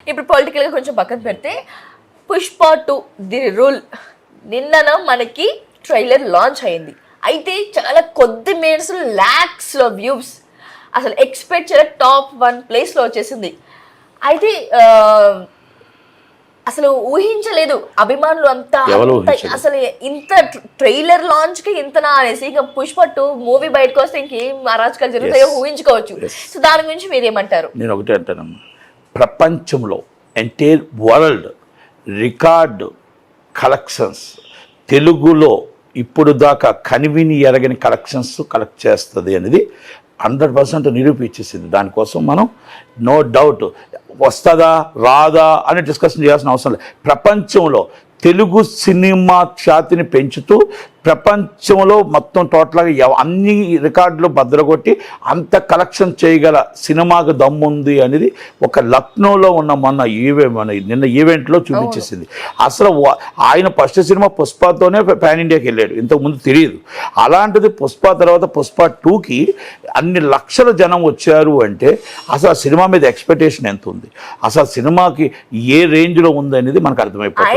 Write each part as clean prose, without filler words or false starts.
ఇప్పుడు పొలిటికల్గా కొంచెం పక్కన పెడితే పుష్ప 2 ది రూల్ నిన్న మనకి ట్రైలర్ లాంచ్ అయింది. అయితే చాలా కొద్ది మినిట్స్ లాక్స్ లో వ్యూస్, అసలు ఎక్స్పెక్ట్ చేయలే, టాప్ 1 ప్లేస్లో వచ్చేసింది. అయితే అసలు ఊహించలేదు అభిమానులు అంతా, అసలు ఇంత ట్రైలర్ లాంచ్ కి ఇంతనా అనేసి. ఇక పుష్ప 2 మూవీ బయటకు వస్తే ఇంకేం అరాచకాలు జరుగుతాయో ఊహించుకోవచ్చు. సో దాని గురించి మీరేమంటారు? నేను ఒకటే అంటానమ్మా, ప్రపంచంలో ఎంటైర్ వరల్డ్ రికార్డు కలెక్షన్స్ తెలుగులో ఇప్పుడు దాకా కనివిని ఎరగని కలెక్షన్స్ కలెక్ట్ చేస్తుంది అనేది 100% నిరూపించేసింది. దానికోసం మనం నో డౌట్ వస్తుందా రాదా అని డిస్కషన్ చేయాల్సిన అవసరం లేదు. ప్రపంచంలో తెలుగు సినిమా ఖ్యాతిని పెంచుతూ ప్రపంచంలో మొత్తం టోటల్గా అన్ని రికార్డులు బద్దలగొట్టి అంత కలెక్షన్ చేయగల సినిమాకు దమ్ముంది అనేది ఒక లక్నోలో ఉన్న నిన్న ఈవెంట్లో చూపించేసింది. అసలు ఆయన ఫస్ట్ సినిమా పుష్పతోనే పాన్ ఇండియాకి వెళ్ళాడు, ఇంతకుముందు తెలియదు. అలాంటిది పుష్ప తర్వాత పుష్ప 2కి అన్ని లక్షల జనం వచ్చారు అంటే అసలు ఆ సినిమా మీద ఎక్స్పెక్టేషన్ ఎంత ఉంది, అసలు సినిమాకి ఏ రేంజ్లో ఉంది అనేది మనకు అర్థమైపోతుంది.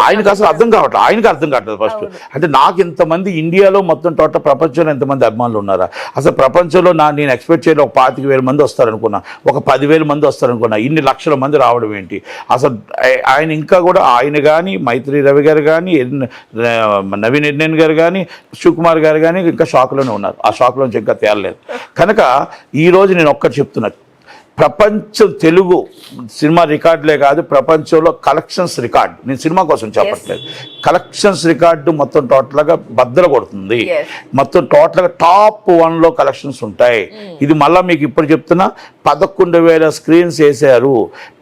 ఆయనకు అసలు అర్థం కావట్లేదు ఫస్ట్. అంటే నాకు ఇంతమంది ఇండియాలో మొత్తం టోటల్ ప్రపంచంలో ఎంతమంది అభిమానులు ఉన్నారా? అసలు ప్రపంచంలో నేను ఎక్స్పెక్ట్ చేయడం ఒక 25,000 మంది వస్తారనుకున్నా, ఒక 10,000 మంది వస్తారనుకున్నా, ఇన్ని లక్షల మంది రావడం ఏంటి అసలు? ఆయన ఇంకా కూడా ఆయన కానీ, మైత్రి రవి గారు కానీ, నవీన్ ఎడ్నన్ గారు కానీ, శివకుమార్ గారు కానీ ఇంకా షాక్లోనే ఉన్నారు. ఆ షాక్లోంచి ఇంకా తేలలేదు. కనుక ఈరోజు నేను ఒక్కటి చెప్తున్నా, ప్రపంచం తెలుగు సినిమా రికార్డులే కాదు, ప్రపంచంలో కలెక్షన్స్ రికార్డు, నేను సినిమా కోసం చెప్పట్లేదు, కలెక్షన్స్ రికార్డు మొత్తం టోటల్గా బద్దలు కొడుతుంది. మొత్తం టోటల్గా టాప్ 1లో కలెక్షన్స్ ఉంటాయి. ఇది మళ్ళీ మీకు ఇప్పుడు చెప్తున్నా, 11,000 స్క్రీన్స్ వేసారు.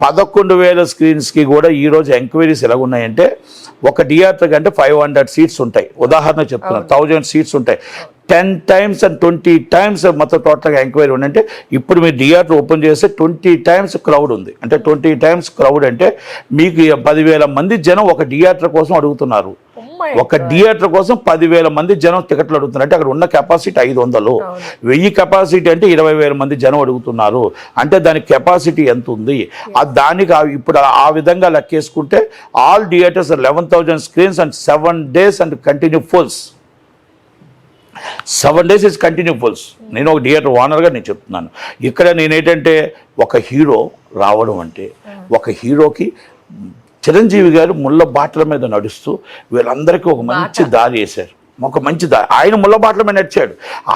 11,000 స్క్రీన్స్కి కూడా ఈరోజు ఎంక్వైరీస్ ఎలాగున్నాయంటే, ఒక థియేటర్ కంటే 500 సీట్స్ ఉంటాయి. ఉదాహరణ చెప్తున్నా, 1000 సీట్స్ ఉంటాయి. 10 times and 20 times మొత్తం టోటల్గా ఎంక్వైరీ ఉందంటే, ఇప్పుడు మీరు థియేటర్ ఓపెన్ చేస్తే 20 times క్రౌడ్ ఉంది. అంటే 20 times క్రౌడ్ అంటే మీకు 10,000 మంది జనం ఒక థియేటర్ కోసం అడుగుతున్నారు. ఒక థియేటర్ కోసం 10,000 మంది జనం టికెట్లు అడుగుతున్నారు. అంటే అక్కడ ఉన్న కెపాసిటీ 500, 1000 కెపాసిటీ అంటే 20,000 మంది జనం అడుగుతున్నారు. అంటే దాని కెపాసిటీ ఎంత ఉంది? దానికి ఇప్పుడు ఆ విధంగా లెక్కేసుకుంటే all theatres 11,000 screens and 7 days and continue fulls. 7 days is continue fulls. నేను ఒక థియేటర్ ఓనర్గా నేను చెప్తున్నాను. ఇక్కడ నేనేంటంటే, ఒక హీరో రావడం అంటే, ఒక హీరోకి చిరంజీవి గారు ముళ్ళ బాటల మీద నడుస్తూ వీళ్ళందరికీ ఒక మంచి దారి వేశారు. ఒక మంచి దారి ఆయన ముళ్ళ బాటల మీద నడిచాడు.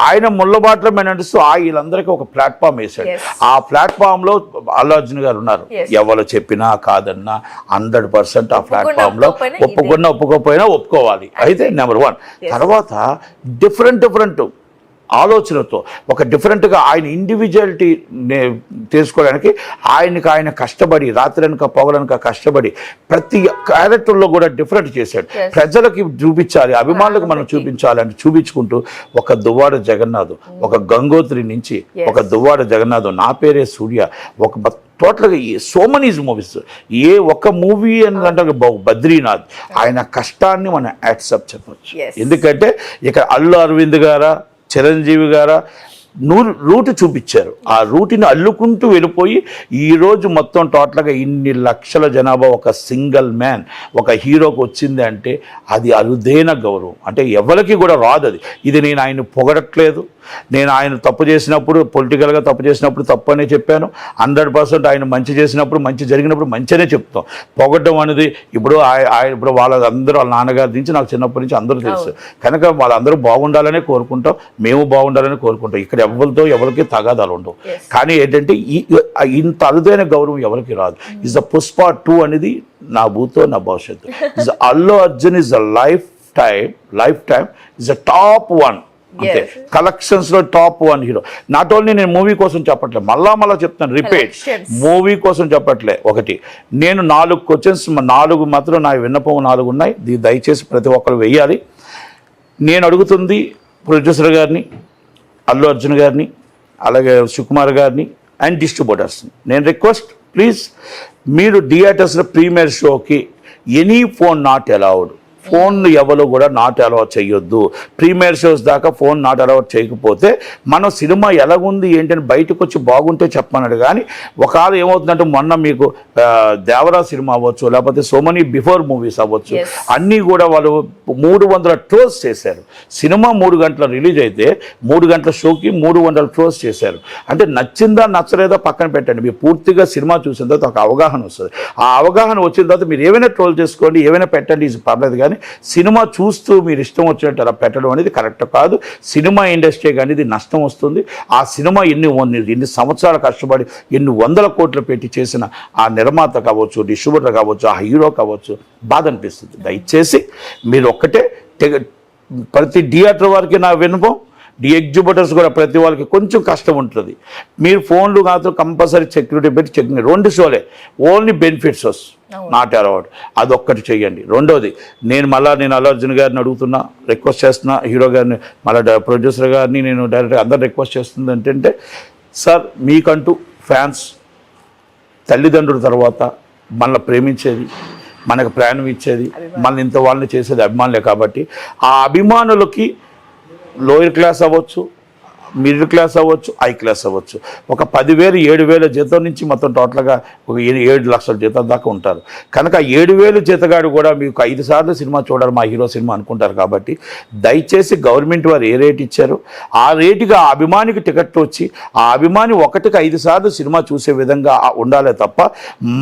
ఆయన ముళ్ళ బాటల మీద నడుస్తూ వీళ్ళందరికీ ఒక ప్లాట్ఫామ్ వేశాడు. ఆ ప్లాట్ఫామ్లో అల్లు అర్జున్ గారు ఉన్నారు. ఎవరు చెప్పినా కాదన్నా 100% ఆ ప్లాట్ఫామ్లో ఒప్పుకోకపోయినా ఒప్పుకోవాలి. అయితే నెంబర్ 1. తర్వాత డిఫరెంట్ ఆలోచనతో ఒక డిఫరెంట్గా ఆయన ఇండివిజువాలిటీ తెలుసుకోవడానికి ఆయన కష్టపడి రాత్రనక పగలనక కష్టపడి ప్రతి క్యారెక్టర్లో కూడా డిఫరెంట్ చేశాడు. ప్రజలకి చూపించాలి, అభిమానులకు మనం చూపించాలని చూపించుకుంటూ ఒక దువ్వాడ జగన్నాథ్, ఒక గంగోత్రి నుంచి ఒక దువ్వాడ జగన్నాథ్, నా పేరే సూర్య, ఒక టోటల్గా సో మెనీ మూవీస్, ఏ ఒక్క మూవీ అంటే బద్రీనాథ్, ఆయన కష్టాన్ని మనం యాక్సెప్ట్ చెప్పచ్చు. ఎందుకంటే ఇక అల్లు అరవింద్ గారా, చిరంజీవి గారా రూట్ చూపించారు. ఆ రూట్ని అల్లుకుంటూ వెళ్ళిపోయి ఈరోజు మొత్తం టోటల్గా ఇన్ని లక్షల జనాభా ఒక సింగిల్ మ్యాన్ ఒక హీరోకి వచ్చింది అంటే అది అరుదైన గౌరవం. అంటే ఎవరికి కూడా రాదు అది. ఇది నేను ఆయన పొగడట్లేదు, నేను ఆయన తప్పు చేసినప్పుడు పొలిటికల్గా తప్పు చేసినప్పుడు తప్పు అనే చెప్పాను. 100% ఆయన మంచి చేసినప్పుడు మంచి జరిగినప్పుడు మంచిగానే చెప్తాం. పొగడ్డం అనేది ఇప్పుడు ఇప్పుడు వాళ్ళందరూ వాళ్ళ నాన్నగారి నుంచి నాకు చిన్నప్పటి నుంచి అందరూ తెలుసు కనుక వాళ్ళందరూ బాగుండాలనే కోరుకుంటాం, మేము బాగుండాలని కోరుకుంటాం. ఇక్కడ ఎవరికి తగాదాలు ఉండవు. కానీ ఏంటంటే ఇంత అరుదైన గౌరవం ఎవరికి రాదు. ఇస్ ద పుష్ప 2 అనేది నా భూతో నా భవిష్యత్తు. Is Allu Arjun is a life time is a top 1. అంతే, కలెక్షన్స్ లో టాప్ 1 హీరో. నాట్ ఓన్లీ నేను మూవీ కోసం చెప్పట్లేదు, మళ్ళా చెప్తాను, రిపీట్, మూవీ కోసం చెప్పట్లే. ఒకటి, నేను 4 క్వశ్చన్స్ 4 మాత్రం నా విన్నపం 4 ఉన్నాయి. దయచేసి ప్రతి ఒక్కరు వెయ్యాలి. నేను అడుగుతుంది ప్రొడ్యూసర్ గారిని, అల్లు అర్జున్ గారిని, అలాగే శివకుమార్ గారిని అండ్ డిస్ట్రిబ్యూటర్స్ని నేను రిక్వెస్ట్, ప్లీజ్ మీరు థియేటర్స్లో ప్రీమియర్ షోకి ఎనీ ఫోన్ నాట్ అలౌడ్, ఫోన్లు ఎవరు కూడా నాట్ అలౌట్ చేయొద్దు. ప్రీమియర్ షోస్ దాకా ఫోన్ నాట్ అలౌట్ చేయకపోతే మనం సినిమా ఎలాగుంది ఏంటని బయటకు వచ్చి బాగుంటే చెప్పమన్నాడు. కానీ ఒకవేళ ఏమవుతుందంటే మొన్న మీకు దేవరా సినిమా అవ్వచ్చు, లేకపోతే సో మెనీ బిఫోర్ మూవీస్ అవ్వచ్చు, అన్నీ కూడా వాళ్ళు 300 ట్రోల్స్ చేశారు. సినిమా 3 గంటల రిలీజ్ అయితే 3 గంటల షోకి 300 ట్రోల్స్ చేశారు. అంటే నచ్చిందా నచ్చలేదా పక్కన పెట్టండి, మీరు పూర్తిగా సినిమా చూసిన తర్వాత ఒక అవగాహన వస్తుంది. ఆ అవగాహన వచ్చిన తర్వాత మీరు ఏమైనా ట్రోల్ చేసుకోండి, ఏమైనా పెట్టండి, ఇది పర్లేదు. కానీ సినిమా చూస్తూ మీరు ఇష్టం వచ్చినట్టు అలా పెట్టడం అనేది కరెక్ట్ కాదు. సినిమా ఇండస్ట్రీ కానీ ఇది నష్టం వస్తుంది. ఆ సినిమా ఎన్ని సంవత్సరాలు కష్టపడి ఎన్ని వందల కోట్లు పెట్టి చేసిన ఆ నిర్మాత కావచ్చు, డిస్ట్రిబ్యూటర్ కావచ్చు, ఆ హీరో కావచ్చు, బాధ అనిపిస్తుంది. దయచేసి మీరు ఒక్కటే ప్రతి థియేటర్ వారికి నా విన్నపం, ఎగ్జిబిటర్స్ కూడా ప్రతి వాళ్ళకి కొంచెం కష్టం ఉంటుంది. మీరు ఫోన్లు కాదు కంపల్సరీ సెక్యూరిటీ పెట్టి చెకింగ్ 2 షోలే, ఓన్లీ బెనిఫిట్స్ వస్తుంది, నాట్ అలౌడ్. అదొక్కటి చెయ్యండి. రెండోది నేను అల్లు అర్జున్ గారిని అడుగుతున్నా, రిక్వెస్ట్ చేస్తున్నా, హీరో గారిని, మళ్ళీ ప్రొడ్యూసర్ గారిని, నేను డైరెక్ట్గా అందరు రిక్వెస్ట్ చేస్తుంది ఏంటంటే, సార్ మీకంటూ ఫ్యాన్స్ తల్లిదండ్రుల తర్వాత మనల్ని ప్రేమించేది, మనకు ప్రాణం ఇచ్చేది, మన ఇంత వాళ్ళని చేసేది అభిమానులే. కాబట్టి ఆ అభిమానులకి లోయర్ క్లాస్ అవ్వచ్చు, మిడిల్ క్లాస్ అవ్వచ్చు, హై క్లాస్ అవ్వచ్చు, ఒక 10,000 7,000 జీతం నుంచి మొత్తం టోటల్గా ఒక 7 లక్షల జీతం దాకా ఉంటారు. కనుక 7,000 జీతగాడు కూడా మీకు 5 సార్లు సినిమా చూడాలి మా హీరో సినిమా అనుకుంటారు. కాబట్టి దయచేసి గవర్నమెంట్ వారు ఏ రేట్ ఇచ్చారో ఆ రేటుగా ఆ అభిమానికి టికెట్ వచ్చి ఆ అభిమాని 1కి 5 సార్లు సినిమా చూసే విధంగా ఉండాలే తప్ప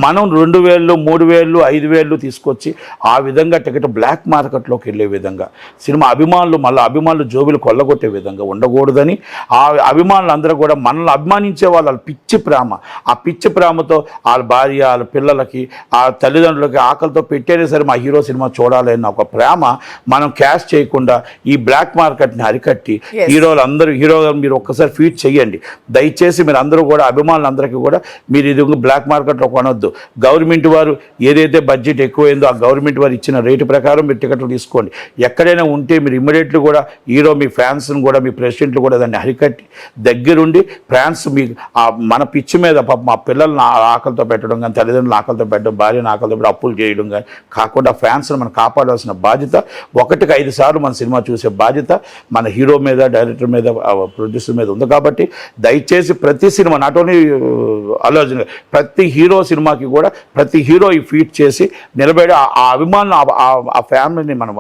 మనం 2,000 3,000 5,000 తీసుకొచ్చి ఆ విధంగా టికెట్ బ్లాక్ మార్కెట్లోకి వెళ్ళే విధంగా సినిమా అభిమానులు జోబులు కొల్లగొట్టే విధంగా ఉండకూడదని, ఆ అభిమానులు అందరూ కూడా మనల్ని అభిమానించే వాళ్ళ పిచ్చి ప్రేమ, ఆ పిచ్చి ప్రేమతో వాళ్ళ భార్య, వాళ్ళ పిల్లలకి, ఆ తల్లిదండ్రులకి ఆకలితో పెట్టేనే సరే మా హీరో సినిమా చూడాలి అన్న ఒక ప్రేమ మనం క్యాష్ చేయకుండా ఈ బ్లాక్ మార్కెట్ని అరికట్టి హీరో మీరు ఒక్కసారి ఫీడ్ చేయండి. దయచేసి మీరు అందరూ కూడా అభిమానులందరికీ కూడా మీరు ఇది బ్లాక్ మార్కెట్లో కొనొద్దు. గవర్నమెంట్ వారు ఏదైతే బడ్జెట్ ఎక్కువైందో ఆ గవర్నమెంట్ వారు ఇచ్చిన రేటు ప్రకారం మీరు టికెట్లు తీసుకోండి. ఎక్కడైనా ఉంటే మీరు ఇమ్మీడియట్లీ కూడా హీరో మీ ఫ్యాన్స్ని కూడా మీ ప్రెసిడెంట్లు కూడా దాన్ని అరికట్టి దగ్గరుండి ఫ్యాన్స్ మీ మన పిచ్చి మీద మా పిల్లల్ని ఆకలితో పెట్టడం కానీ, తల్లిదండ్రులు ఆకలితో పెట్టడం, భార్యను ఆకలితో పెట్టి అప్పులు చేయడం కానీ కాకుండా ఫ్యాన్స్ని మనం కాపాడాల్సిన బాధ్యత, 1కి 5 సార్లు మన సినిమా చూసే బాధ్యత మన హీరో మీద, డైరెక్టర్ మీద, ప్రొడ్యూసర్ మీద ఉంది. కాబట్టి దయచేసి ప్రతి cinema not only Allu Arjun గారు, ప్రతి హీరో సినిమాకి కూడా ప్రతి హీరో ఈ ఫీట్ చేసి నిలబడి ఆ అభిమానులు ఆ ఫ్యామిలీని మనం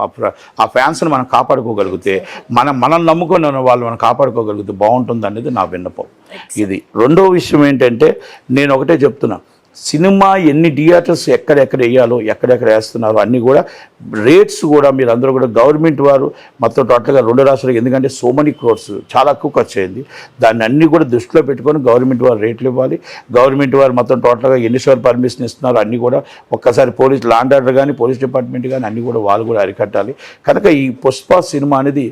ఆ ఫ్యాన్స్ని మనం కాపాడుకోగలిగితే మనల్ని నమ్ముకున్న వాళ్ళు మనం కాపాడుకోగలిగితే బాగుంటుంది అనేది నా విన్నపం. ఇది. రెండో విషయం ఏంటంటే నేను ఒకటే చెప్తున్నా, సినిమా ఎన్ని థియేటర్స్ ఎక్కడెక్కడ వేయాలో, ఎక్కడెక్కడ వేస్తున్నారో అన్నీ కూడా రేట్స్ కూడా మీరు అందరూ కూడా గవర్నమెంట్ వారు మొత్తం టోటల్గా 2 రాష్ట్రాలు, ఎందుకంటే సో మెనీ క్రోర్స్ చాలా ఎక్కువ ఖర్చు అయింది, దాన్ని అన్నీ కూడా దృష్టిలో పెట్టుకొని గవర్నమెంట్ వారు రేట్లు ఇవ్వాలి. గవర్నమెంట్ వారు మొత్తం టోటల్గా ఎన్నిసార్లు పర్మిషన్ ఇస్తున్నారు అన్నీ కూడా ఒక్కసారి లాండ్ ఆర్డర్ కానీ, పోలీస్ డిపార్ట్మెంట్ కానీ అన్నీ కూడా వాళ్ళు కూడా అరికట్టాలి. కనుక ఈ పుష్ప సినిమా అనేది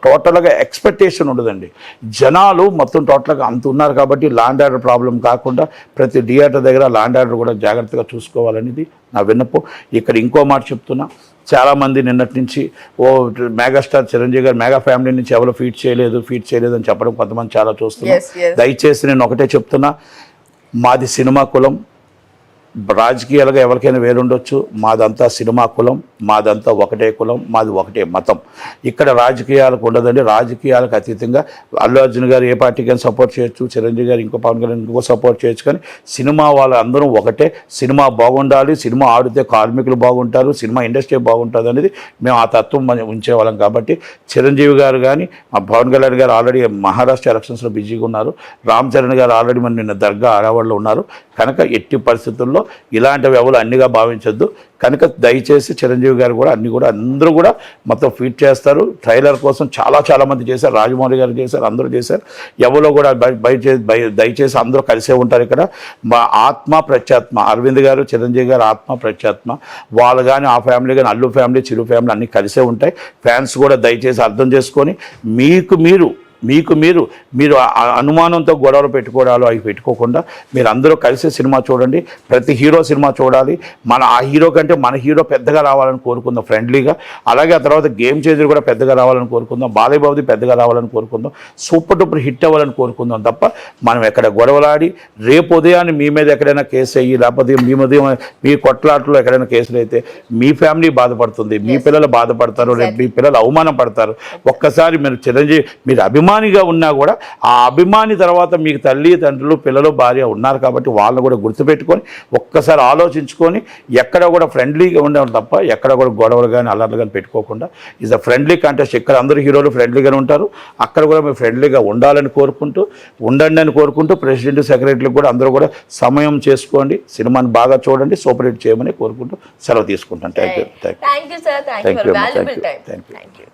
టోటల్గా ఎక్స్పెక్టేషన్ ఉండదండి. జనాలు మొత్తం టోటల్గా అంత ఉన్నారు కాబట్టి లాండ్ ఆర్డర్ ప్రాబ్లం కాకుండా ప్రతి థియేటర్ దగ్గర లాండ్ ఆర్డర్ కూడా జాగ్రత్తగా చూసుకోవాలనేది నా విన్నపం. ఇక్కడ ఇంకో మాట చెప్తున్నా, చాలామంది నిన్నటి నుంచి మెగాస్టార్ చిరంజీవి గారు మెగా ఫ్యామిలీ నుంచి ఎవరు ఫీట్ చేయలేదు అని చెప్పడం కొంతమంది చాలా చూస్తున్నారు. దయచేసి నేను ఒకటే చెప్తున్నా, మాది సినిమా కులం. రాజకీయాలుగా ఎవరికైనా వేరుండొచ్చు, మాదంతా సినిమా కులం, మాదంతా ఒకటే కులం, మాది ఒకటే మతం. ఇక్కడ రాజకీయాలకు ఉండదండి. రాజకీయాలకు అతీతంగా అల్లు అర్జున్ గారు ఏ పార్టీకైనా సపోర్ట్ చేయొచ్చు, చిరంజీవి గారు ఇంకో పవన్ కళ్యాణ్ ఇంకో సపోర్ట్ చేయొచ్చు, కానీ సినిమా వాళ్ళందరూ ఒకటే. సినిమా బాగుండాలి, సినిమా ఆడితే కార్మికులు బాగుంటారు, సినిమా ఇండస్ట్రీ బాగుంటుంది అనేది మేము ఆ తత్వం ఉంచేవాళ్ళం. కాబట్టి చిరంజీవి గారు కానీ పవన్ కళ్యాణ్ గారు ఆల్రెడీ మహారాష్ట్ర ఎలక్షన్స్లో బిజీగా ఉన్నారు, రామ్ చరణ్ గారు ఆల్రెడీ మన నిన్న దర్గా ఆడవాళ్ళు ఉన్నారు. కనుక ఎట్టి పరిస్థితుల్లో ఇలాంటివి ఎవరు అన్నిగా భావించొద్దు. కనుక దయచేసి చిరంజీవి గారు కూడా అందరూ కూడా మొత్తం ఫీట్ చేస్తారు. ట్రైలర్ కోసం చాలామంది చేశారు, రాజమౌళి గారు చేశారు, అందరూ చేశారు. ఎవరో కూడా దయచేసి అందరూ కలిసే ఉంటారు. ఇక్కడ మా ఆత్మ ప్రత్యాత్మ, అరవింద్ గారు, చిరంజీవి గారు ఆత్మ ప్రత్యాత్మ, వాళ్ళు కానీ ఆ ఫ్యామిలీ కానీ అల్లు ఫ్యామిలీ, చిరు ఫ్యామిలీ అన్నీ కలిసే ఉంటాయి. ఫ్యాన్స్ కూడా దయచేసి అర్థం చేసుకొని మీకు మీరు మీరు ఆ అనుమానంతో గొడవలు పెట్టుకోవడాలు అవి పెట్టుకోకుండా మీరు అందరూ కలిసి సినిమా చూడండి. ప్రతి హీరో సినిమా చూడాలి. ఆ హీరో కంటే మన హీరో పెద్దగా రావాలని కోరుకుందాం ఫ్రెండ్లీగా. అలాగే ఆ తర్వాత గేమ్ చేంజర్ కూడా పెద్దగా రావాలని కోరుకుందాం. బాలయ్యబాబుది పెద్దగా రావాలని కోరుకుందాం. సూపర్ డూపర్ హిట్ అవ్వాలని కోరుకుందాం తప్ప మనం ఎక్కడ గొడవలాడి రేపు ఉదయాన్ని మీ మీద ఎక్కడైనా కేసు అయ్యి లేకపోతే మీ కొట్లాటలో ఎక్కడైనా కేసులు అయితే మీ ఫ్యామిలీ బాధపడుతుంది, మీ పిల్లలు బాధపడతారు, రేపు మీ పిల్లలు అవమానం పడతారు. ఒక్కసారి మీరు అభిమానిగా ఉన్నా కూడా ఆ అభిమాని తర్వాత మీకు తల్లి తండ్రులు పిల్లలు భార్య ఉన్నారు కాబట్టి వాళ్ళని కూడా గుర్తుపెట్టుకొని ఒక్కసారి ఆలోచించుకొని ఎక్కడ కూడా ఫ్రెండ్లీగా ఉండడం తప్ప ఎక్కడ కూడా గొడవలు కానీ అల్లర్లు కానీ పెట్టుకోకుండా ఈజ్ అ ఫ్రెండ్లీ కాంటెస్ట్. ఇక్కడ అందరూ హీరోలు ఫ్రెండ్లీగానే ఉంటారు, అక్కడ కూడా మీరు ఫ్రెండ్లీగా ఉండాలని ఉండండి అని కోరుకుంటూ ప్రెసిడెంట్ సెక్రటరీలకు కూడా అందరూ కూడా సమయం చేసుకోండి, సినిమాని బాగా చూడండి, సూపర్ హిట్ చేయమని కోరుకుంటూ సెలవు తీసుకుంటాను. Thank you sir, thank you for valuable time. Thank you.